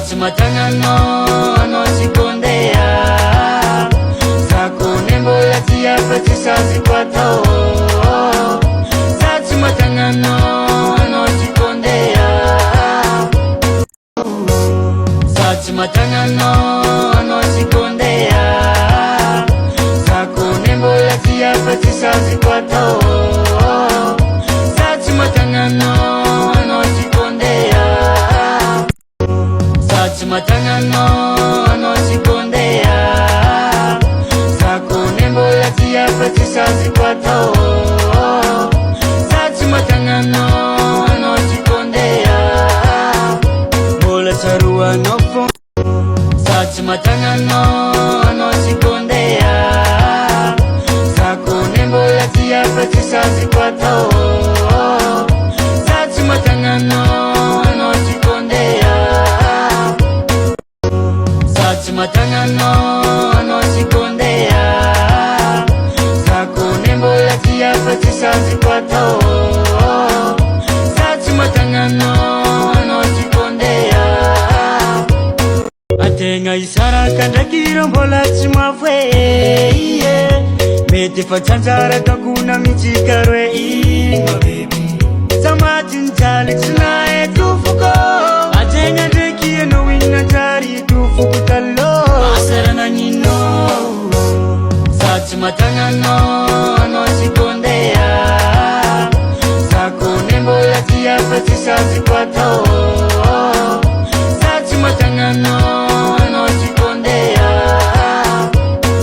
Satsy matagnanao anao sikondea zakone mbola ty afatsy saziko atao Satsy matagnanao anao sikondea Satsy matagnanao anao sikondea zakone mbola ty afatsy saziko atao Satsy matagnanao anao sikondea Satsy matagnanao anao sikondea zakone mbola ty afatsy saziko atao Satsy matagnanao anao sikondea mbola tsaroanao fô Satsy matagnanao anao sikondea zakone mbola ty afatsy saziko atao Satsy matagnanao anao sikondea Satsy matagnanao anao sikondea zakone mbola ty afatsy saziko atao Satsy matagnanao anao sikondea Ategna isaraka ndraiky rô mbola tsy mafoe mety efa tsanjara takona mitsika roe Samaty nijaly tsy nahe tofoko Ategna ndraiky anao inanjary tofoko taloha Asara naninao Satsy matagnanao anao sikondea zakone mbola ty afatsy saziko atao Satsy matagnanao anao sikondea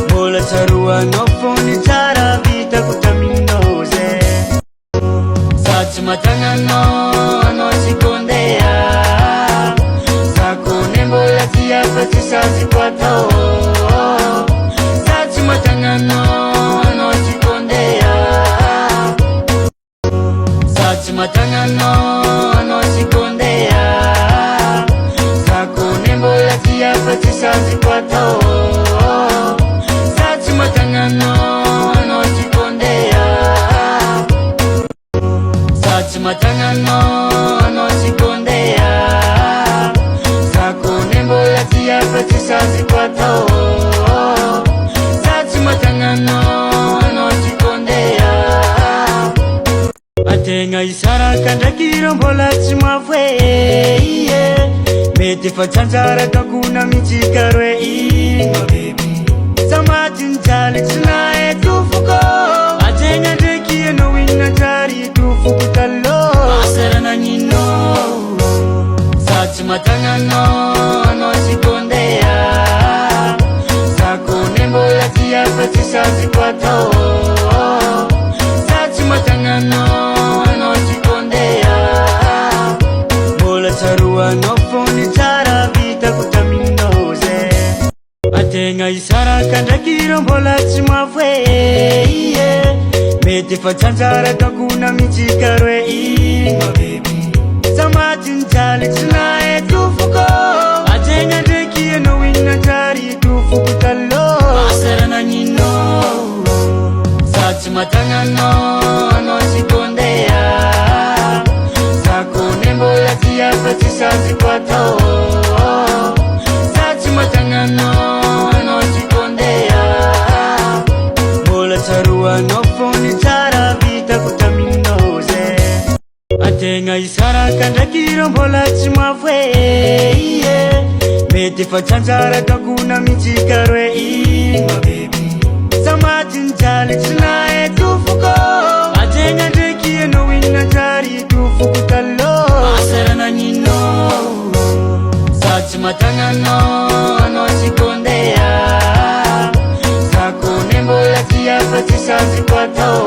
mbola tsaroanao fôny tsara vitako taminao zay Satsy matagnanao anao sikondea zakone mbola ty afatsy saziko atao Satsy matagnanao anao sikondea Satsy matagnanao anao sikondea zakone mbola ty afatsy saziko atao Satsy matagnanao anao sikondea Satsy matagnanao anao sikondea zakone mbola ty afatsy saziko atao Satsy matagnanao anao sikondea Ategna isaraka ndraiky rô mbola tsy mafoe mety efa tsanjara takona mitsika roe Samaty nijaly tsy nahe tofoko Ategna ndraiky anao inanjary tofoko taloha Asara naninao Satsy matagnanao anao sikondea zakone mbola ty afatsy saziko atao Satsy matagnanao anao sikondea mbola tsaroanao fôny tsara vitako taminao zay Ategna isaraka ndraiky rô mbola tsy mafoe mety efa tsanjara takona mitsika roe Samaty nijaly tsy nahe tofoko Ategna ndraiky anao inanjary tofoko taloha Asara naninao Satsy matagnanao anao sikondea zakone mbola ty afatsy saziko atao Satsy matagnanao anao sikondea mbola tsaroanao fôny tsara vitako taminao zay Ategna isaraka ndraiky rô mbola tsy mafoe mety efa tsanjara takona mitsika roe Samaty nijaly tsy nahe tofoko Ategna ndraiky anao inanjary tofoko taloha Asara naninao Satsy matagnanao anao sikondea zakone mbola ty afatsy saziko atao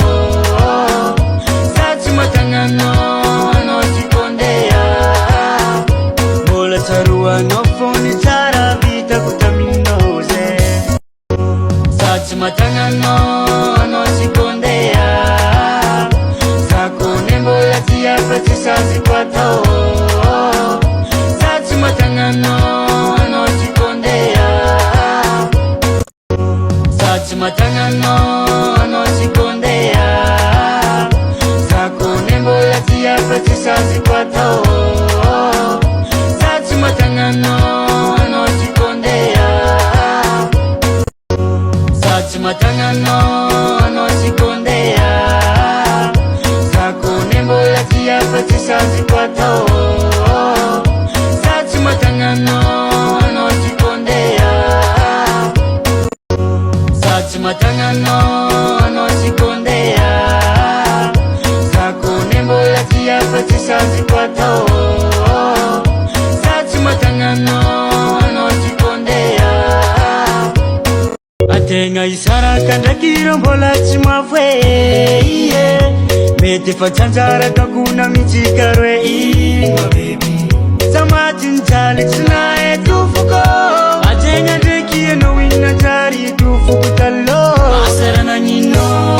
Satsy matagnanao anao sikondea mbola tsaroanao fôny tsara vitako taminao zay Satsy matagnanao anao sikondea zakone mbola ty afatsy saziko atao Satsy matagnanao anao sikondea Satsy matagnanao anao sikondea Sakandakiro mbola tsy mafwe mety fa tsanjaraka kuna mitsikarwe Samati njali tsinae tufuko Ajenya deki no inna jari tufuku talo Asarana nino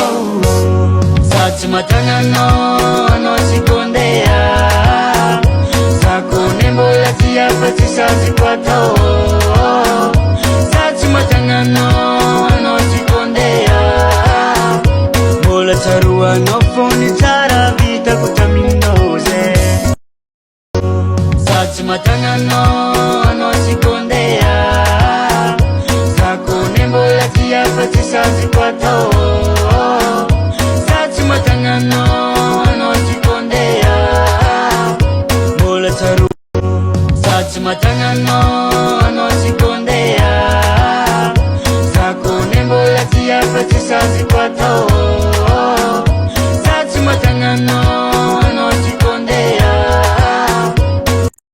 Sati matana no sikondea Sako nembo la siya pati sasi kwa tao